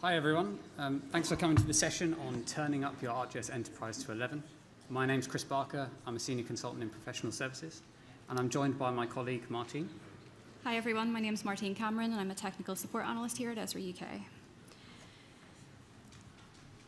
Hi everyone, thanks for coming to the session on turning up your ArcGIS Enterprise to 11. My name's Chris Barker, I'm a Senior Consultant in Professional Services, and I'm joined by my colleague Martine. Hi everyone, my name's Martine Cameron and I'm a Technical Support Analyst here at Esri UK.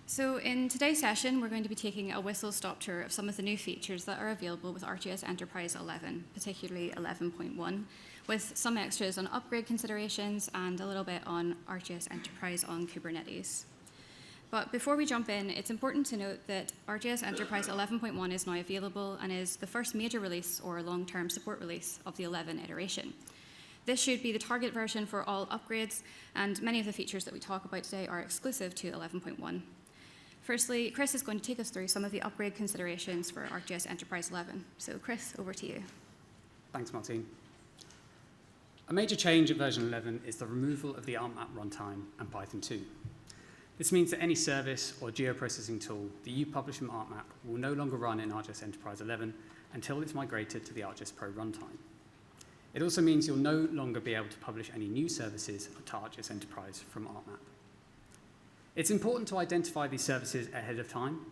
So in today's session, we're going to be taking a whistle-stop tour of some of the new features that are available with ArcGIS Enterprise 11, particularly 11.1, with some extras on upgrade considerations and a little bit on ArcGIS Enterprise on Kubernetes. But before we jump in, it's important to note that ArcGIS Enterprise 11.1 is now available and is the first major release or long-term support release of the 11 iteration. This should be the target version for all upgrades, and many of the features that we talk about today are exclusive to 11.1. Firstly, Chris is going to take us through some of the upgrade considerations for ArcGIS Enterprise 11. So Chris, over to you. Thanks, Martine. A major change at version 11 is the removal of the ArcMap runtime and Python 2. This means that any service or geoprocessing tool that you publish from ArcMap will no longer run in ArcGIS Enterprise 11 until it's migrated to the ArcGIS Pro runtime. It also means you'll no longer be able to publish any new services to ArcGIS Enterprise from ArcMap. It's important to identify these services ahead of time,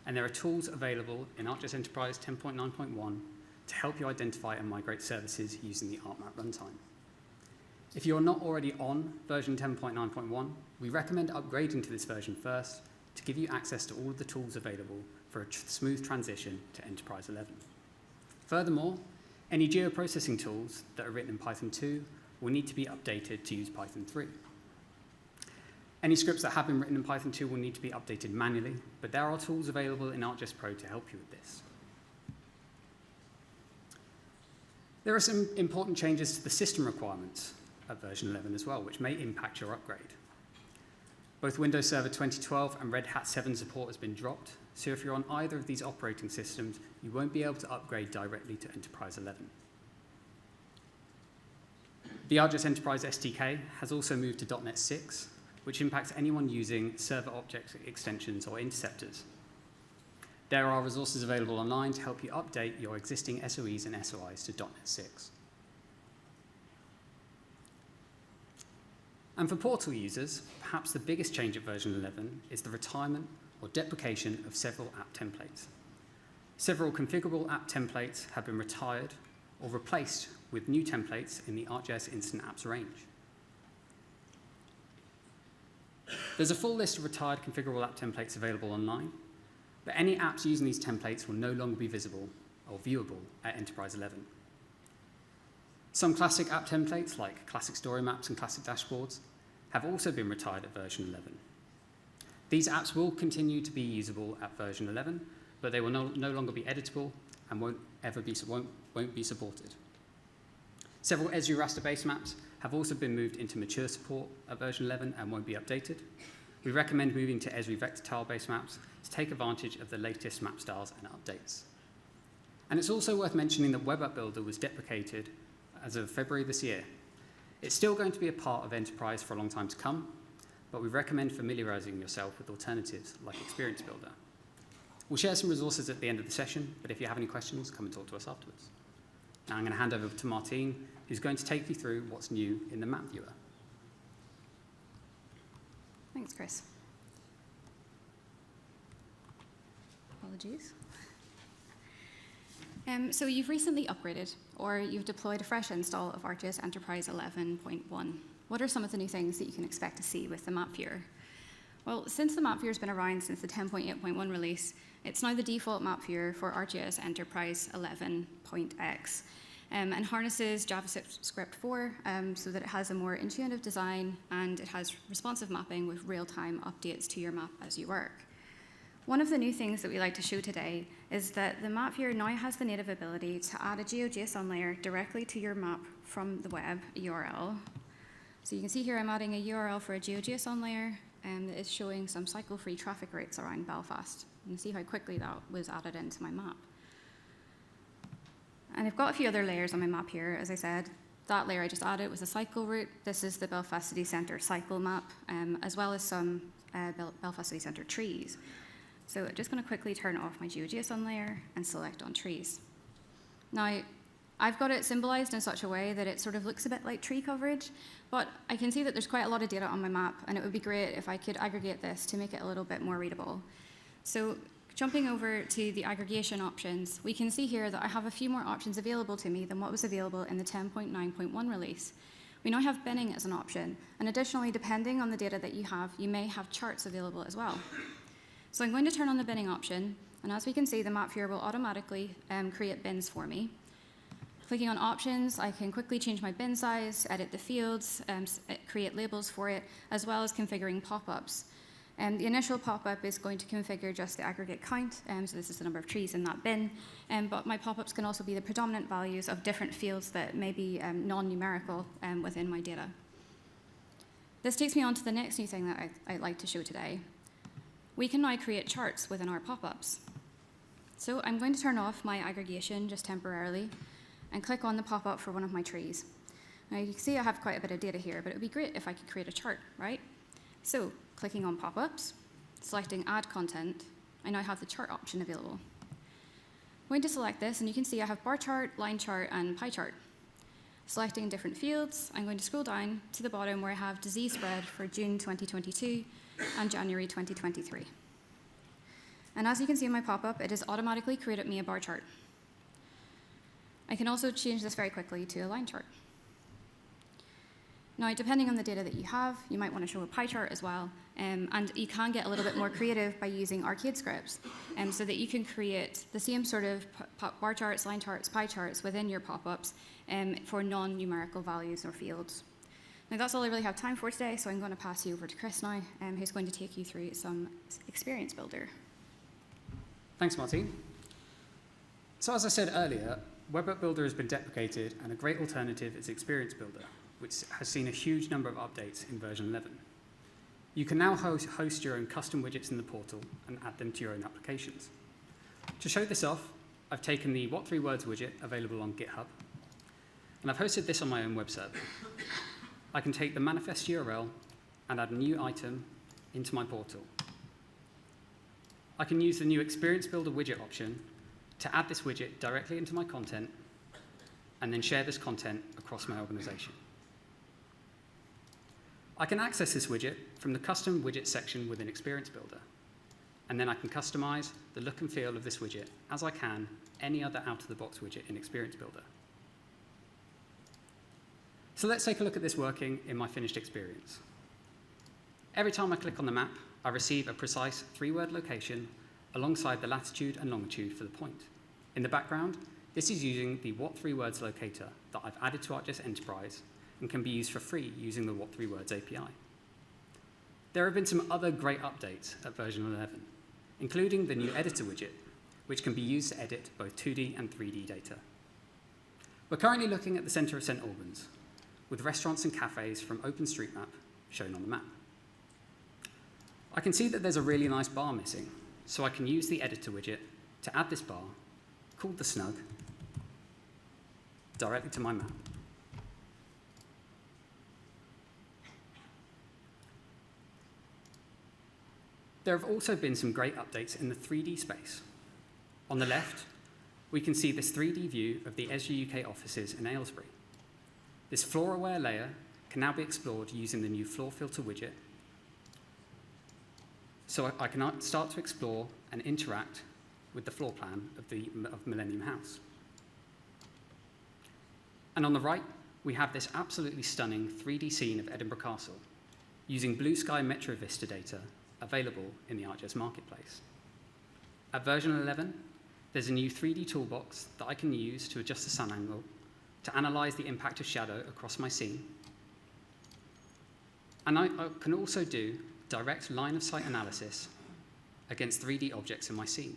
and there are tools available in ArcGIS Enterprise 10.9.1 to help you identify and migrate services using the ArcMap runtime. If you're not already on version 10.9.1, we recommend upgrading to this version first to give you access to all of the tools available for a smooth transition to Enterprise 11. Furthermore, any geoprocessing tools that are written in Python 2 will need to be updated to use Python 3. Any scripts that have been written in Python 2 will need to be updated manually, but there are tools available in ArcGIS Pro to help you with this. There are some important changes to the system requirements of version 11 as well, which may impact your upgrade. Both Windows Server 2012 and Red Hat 7 support has been dropped, so if you're on either of these operating systems, you won't be able to upgrade directly to Enterprise 11. The ArcGIS Enterprise SDK has also moved to .NET 6, which impacts anyone using server object extensions or interceptors. There are resources available online to help you update your existing SOEs and SOIs to .NET 6. And for portal users, perhaps the biggest change at version 11 is the retirement or deprecation of several app templates. Several configurable app templates have been retired or replaced with new templates in the ArcGIS Instant Apps range. There's a full list of retired configurable app templates available online, but any apps using these templates will no longer be visible or viewable at Enterprise 11. Some classic app templates, like classic story maps and classic dashboards, have also been retired at version 11. These apps will continue to be usable at version 11, but they will no longer be editable and won't be supported. Several Esri raster-based maps have also been moved into mature support at version 11 and won't be updated. We recommend moving to Esri vector tile-based maps to take advantage of the latest map styles and updates. And it's also worth mentioning that Web App Builder was deprecated as of February this year. It's still going to be a part of Enterprise for a long time to come, but we recommend familiarizing yourself with alternatives like Experience Builder. We'll share some resources at the end of the session, but if you have any questions, come and talk to us afterwards. Now I'm going to hand over to Martine, who's going to take you through what's new in the map viewer. Thanks, Chris. Apologies. So you've recently upgraded, or you've deployed a fresh install of ArcGIS Enterprise 11.1. What are some of the new things that you can expect to see with the map viewer? Well, since the map viewer has been around since the 10.8.1 release, it's now the default map viewer for ArcGIS Enterprise 11.x. And harnesses JavaScript 4 so that it has a more intuitive design and it has responsive mapping with real-time updates to your map as you work. One of the new things that we like to show today is that the map viewer now has the native ability to add a GeoJSON layer directly to your map from the web URL. So you can see here I'm adding a URL for a GeoJSON layer and it is showing some cycle-free traffic rates around Belfast. You can see how quickly that was added into my map. And I've got a few other layers on my map here. As I said, that layer I just added was a cycle route. This is the Belfast City Centre cycle map, as well as some Belfast City Centre trees. So I'm just going to quickly turn off my GeoJSON layer and select on trees. Now, I've got it symbolized in such a way that it sort of looks a bit like tree coverage, but I can see that there's quite a lot of data on my map, and it would be great if I could aggregate this to make it a little bit more readable. So jumping over to the aggregation options, we can see here that I have a few more options available to me than what was available in the 10.9.1 release. We now have binning as an option, and additionally, depending on the data that you have, you may have charts available as well. So I'm going to turn on the binning option, and as we can see, the map viewer will automatically create bins for me. Clicking on options, I can quickly change my bin size, edit the fields, create labels for it, as well as configuring pop-ups. The initial pop-up is going to configure just the aggregate count, so this is the number of trees in that bin, but my pop-ups can also be the predominant values of different fields that may be non-numerical within my data. This takes me on to the next new thing that I'd like to show today. We can now create charts within our pop-ups. So I'm going to turn off my aggregation just temporarily and click on the pop-up for one of my trees. Now you can see I have quite a bit of data here, but it would be great if I could create a chart, right? So clicking on pop-ups, selecting add content, I now have the chart option available. I'm going to select this, and you can see I have bar chart, line chart, and pie chart. Selecting different fields, I'm going to scroll down to the bottom where I have disease spread for June 2022 and January 2023. And as you can see in my pop-up, it has automatically created me a bar chart. I can also change this very quickly to a line chart. Now, depending on the data that you have, you might want to show a pie chart as well, and you can get a little bit more creative by using arcade scripts, so that you can create the same sort of bar charts, line charts, pie charts within your pop-ups for non-numerical values or fields. Now, that's all I really have time for today, so I'm going to pass you over to Chris now, who's going to take you through some Experience Builder. Thanks, Martine. So as I said earlier, Web App Builder has been deprecated, and a great alternative is Experience Builder, which has seen a huge number of updates in version 11. You can now host your own custom widgets in the portal and add them to your own applications. To show this off, I've taken the What 3 Words widget available on GitHub, and I've hosted this on my own web server. I can take the manifest URL and add a new item into my portal. I can use the new Experience Builder widget option to add this widget directly into my content and then share this content across my organization. I can access this widget from the custom widget section within Experience Builder, and then I can customize the look and feel of this widget as I can any other out-of-the-box widget in Experience Builder. So let's take a look at this working in my finished experience. Every time I click on the map, I receive a precise 3-word location alongside the latitude and longitude for the point. In the background, this is using the What 3 Words locator that I've added to ArcGIS Enterprise and can be used for free using the What 3 Words API. There have been some other great updates at version 11, including the new editor widget, which can be used to edit both 2D and 3D data. We're currently looking at the centre of St Albans, with restaurants and cafes from OpenStreetMap shown on the map. I can see that there's a really nice bar missing, so I can use the editor widget to add this bar, called the snug, directly to my map. There have also been some great updates in the 3D space. On the left, we can see this 3D view of the Esri UK offices in Aylesbury. This floor-aware layer can now be explored using the new floor filter widget. So I can start to explore and interact with the floor plan of Millennium House. And on the right, we have this absolutely stunning 3D scene of Edinburgh Castle using blue sky Metro Vista data available in the ArcGIS Marketplace. At version 11, there's a new 3D toolbox that I can use to adjust the sun angle to analyze the impact of shadow across my scene. And I can also do direct line of sight analysis against 3D objects in my scene.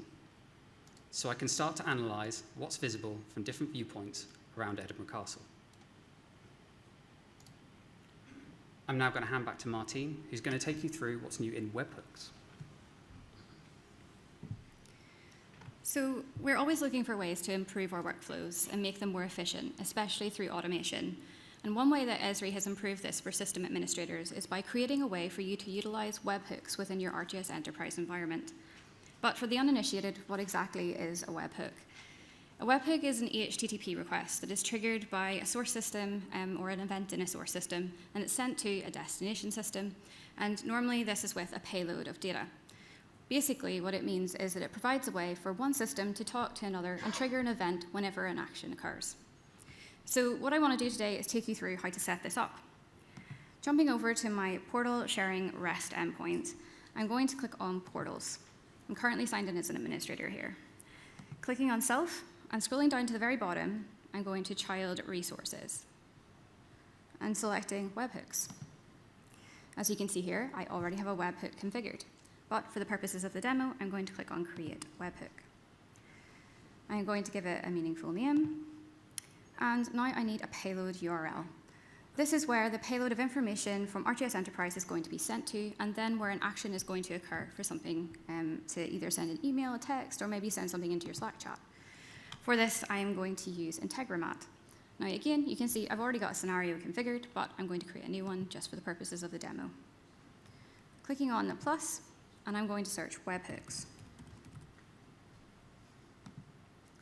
So I can start to analyze what's visible from different viewpoints around Edinburgh Castle. I'm now going to hand back to Martine, who's going to take you through what's new in webhooks. So we're always looking for ways to improve our workflows and make them more efficient, especially through automation. And one way that Esri has improved this for system administrators is by creating a way for you to utilize webhooks within your ArcGIS Enterprise environment. But for the uninitiated, what exactly is a webhook? A webhook is an HTTP request that is triggered by a source system or an event in a source system, and it's sent to a destination system. And normally this is with a payload of data. Basically, what it means is that it provides a way for one system to talk to another and trigger an event whenever an action occurs. So what I want to do today is take you through how to set this up. Jumping over to my portal sharing REST endpoint, I'm going to click on Portals. I'm currently signed in as an administrator here. Clicking on Self, and scrolling down to the very bottom, I'm going to Child Resources and selecting Webhooks. As you can see here, I already have a webhook configured, but for the purposes of the demo, I'm going to click on Create Webhook. I'm going to give it a meaningful name, and now I need a payload URL. This is where the payload of information from ArcGIS Enterprise is going to be sent to, and then where an action is going to occur for something to either send an email, a text, or maybe send something into your Slack chat. For this, I am going to use Integromat. Now again, you can see I've already got a scenario configured, but I'm going to create a new one just for the purposes of the demo. Clicking on the plus, and I'm going to search webhooks.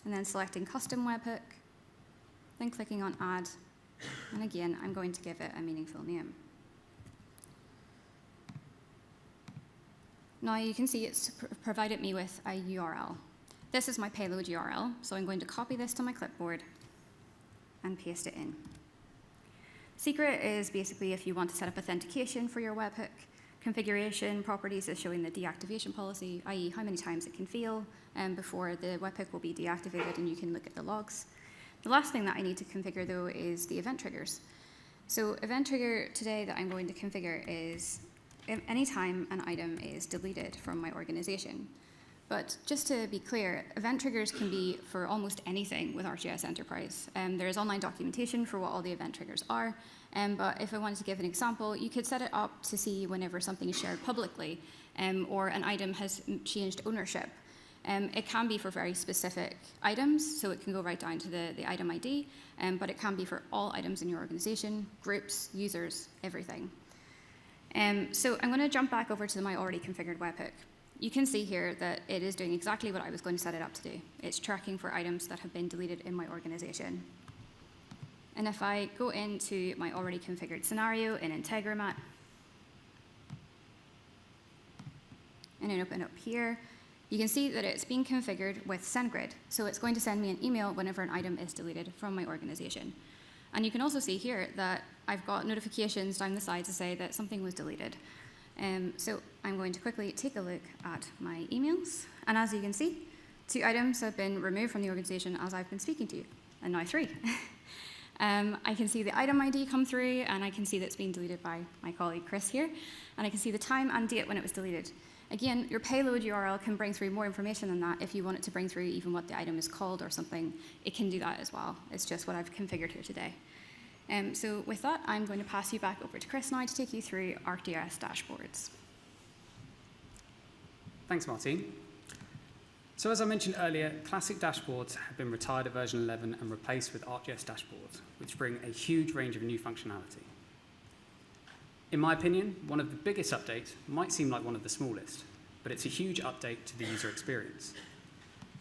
And then selecting custom webhook, then clicking on add, and again, I'm going to give it a meaningful name. Now you can see it's provided me with a URL. This is my payload URL, so I'm going to copy this to my clipboard and paste it in. Secret is basically if you want to set up authentication for your webhook. Configuration properties is showing the deactivation policy, i.e. how many times it can fail before the webhook will be deactivated, and you can look at the logs. The last thing that I need to configure, though, is the event triggers. So event trigger today that I'm going to configure is anytime an item is deleted from my organization. But just to be clear, event triggers can be for almost anything with ArcGIS Enterprise. There is online documentation for what all the event triggers are, but if I wanted to give an example, you could set it up to see whenever something is shared publicly or an item has changed ownership. It can be for very specific items, so it can go right down to the item ID, but it can be for all items in your organization, groups, users, everything. So I'm going to jump back over to my already configured webhook. You can see here that it is doing exactly what I was going to set it up to do. It's tracking for items that have been deleted in my organization. And if I go into my already configured scenario in Integromat, and then open up here, you can see that it's being configured with SendGrid. So it's going to send me an email whenever an item is deleted from my organization. And you can also see here that I've got notifications down the side to say that something was deleted. So I'm going to quickly take a look at my emails. And as you can see, 2 items have been removed from the organization as I've been speaking to you, and now 3. I can see the item ID come through, and I can see that it's been deleted by my colleague Chris here. And I can see the time and date when it was deleted. Again, your payload URL can bring through more information than that. If you want it to bring through even what the item is called or something, it can do that as well. It's just what I've configured here today. So with that, I'm going to pass you back over to Chris now to take you through ArcGIS dashboards. Thanks, Martine. So as I mentioned earlier, classic dashboards have been retired at version 11 and replaced with ArcGIS dashboards, which bring a huge range of new functionality. In my opinion, one of the biggest updates might seem like one of the smallest, but it's a huge update to the user experience.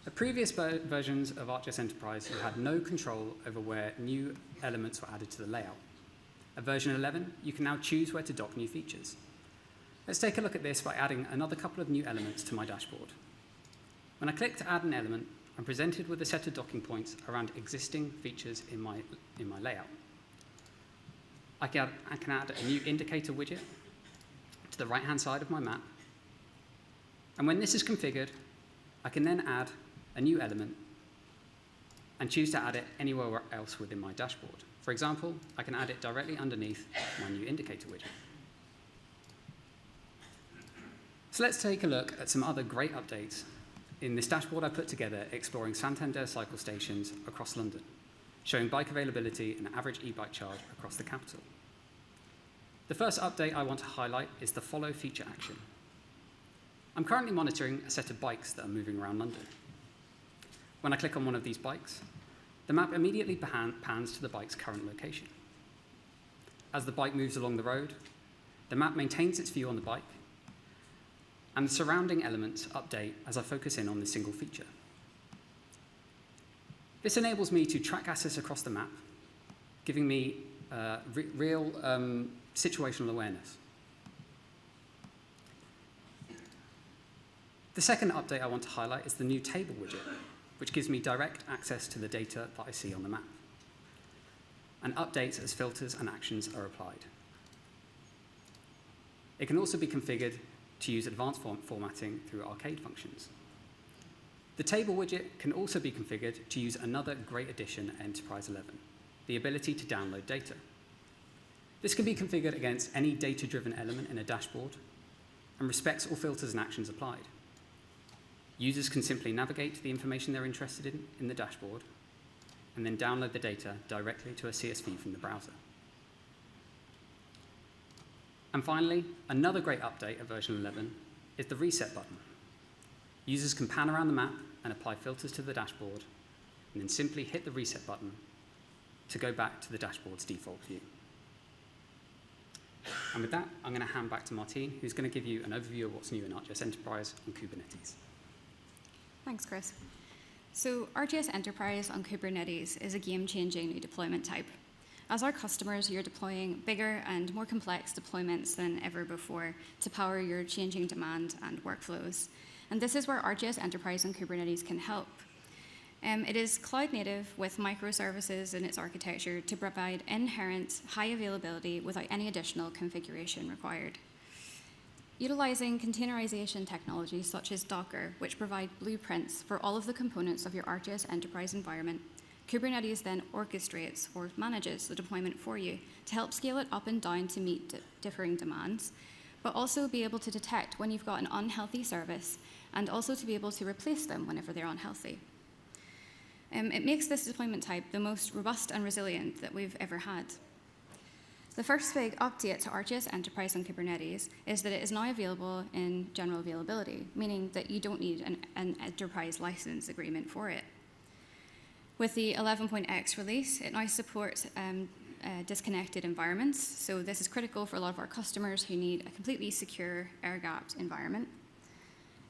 The previous versions of ArcGIS Enterprise had no control over where new elements were added to the layout. At version 11, you can now choose where to dock new features. Let's take a look at this by adding another couple of new elements to my dashboard. When I click to add an element, I'm presented with a set of docking points around existing features in my layout. I can add a new indicator widget to the right-hand side of my map. And when this is configured, I can then add a new element and choose to add it anywhere else within my dashboard. For example, I can add it directly underneath my new indicator widget. So let's take a look at some other great updates in this dashboard I put together exploring Santander cycle stations across London, showing bike availability and average e-bike charge across the capital. The first update I want to highlight is the follow feature action. I'm currently monitoring a set of bikes that are moving around London. When I click on one of these bikes, the map immediately pans to the bike's current location. As the bike moves along the road, the map maintains its view on the bike, and the surrounding elements update as I focus in on this single feature. This enables me to track assets across the map, giving me real situational awareness. The second update I want to highlight is the new table widget, which gives me direct access to the data that I see on the map, and updates as filters and actions are applied. It can also be configured to use advanced formatting through arcade functions. The table widget can also be configured to use another great addition at Enterprise 11, the ability to download data. This can be configured against any data-driven element in a dashboard and respects all filters and actions applied. Users can simply navigate to the information they're interested in the dashboard and then download the data directly to a CSV from the browser. And finally, another great update at version 11 is the reset button. Users can pan around the map and apply filters to the dashboard, and then simply hit the reset button to go back to the dashboard's default view. And with that, I'm going to hand back to Martine, who's going to give you an overview of what's new in ArcGIS Enterprise on Kubernetes. Thanks, Chris. So ArcGIS Enterprise on Kubernetes is a game-changing new deployment type. As our customers, you're deploying bigger and more complex deployments than ever before to power your changing demand and workflows. And this is where ArcGIS Enterprise on Kubernetes can help. It is cloud native with microservices in its architecture to provide inherent high availability without any additional configuration required. Utilizing containerization technologies such as Docker, which provide blueprints for all of the components of your ArcGIS Enterprise environment, Kubernetes then orchestrates or manages the deployment for you to help scale it up and down to meet differing demands, but also be able to detect when you've got an unhealthy service and also to be able to replace them whenever they're unhealthy. It makes this deployment type the most robust and resilient that we've ever had. The first big update to ArcGIS Enterprise on Kubernetes is that it is now available in general availability, meaning that you don't need an enterprise license agreement for it. With the 11.x release, it now supports disconnected environments, so this is critical for a lot of our customers who need a completely secure, air-gapped environment.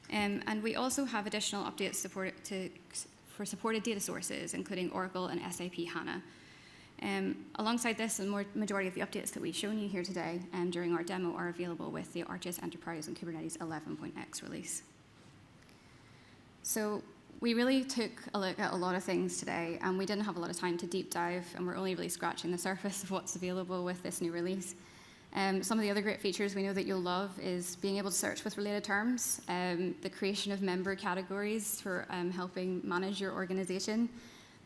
And we also have additional updates for supported data sources, including Oracle and SAP HANA. Alongside this, the majority of the updates that we've shown you here today during our demo are available with the ArcGIS Enterprise and Kubernetes 11.x release. So we really took a look at a lot of things today, and we didn't have a lot of time to deep dive, and we're only really scratching the surface of what's available with this new release. Some of the other great features we know that you'll love is being able to search with related terms, the creation of member categories for helping manage your organization,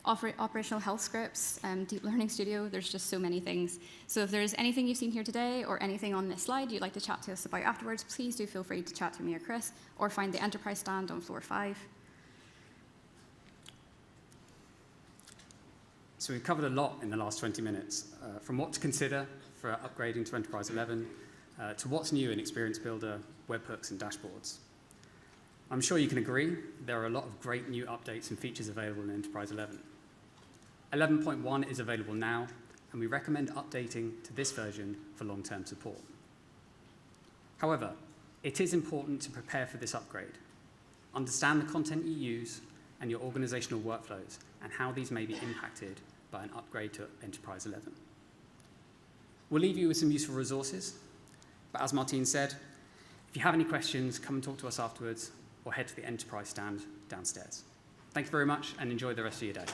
operational health scripts, Deep Learning Studio. There's just so many things. So if there's anything you've seen here today or anything on this slide you'd like to chat to us about afterwards, please do feel free to chat to me or Chris, or find the Enterprise stand on floor 5. So we've covered a lot in the last 20 minutes, from what to consider for upgrading to Enterprise 11, to what's new in Experience Builder, webhooks, and dashboards. I'm sure you can agree there are a lot of great new updates and features available in Enterprise 11. 11.1 is available now, and we recommend updating to this version for long-term support. However, it is important to prepare for this upgrade. Understand the content you use and your organizational workflows and how these may be impacted by an upgrade to Enterprise 11. We'll leave you with some useful resources, but as Martine said, if you have any questions, come and talk to us afterwards or head to the Enterprise stand downstairs. Thank you very much and enjoy the rest of your day.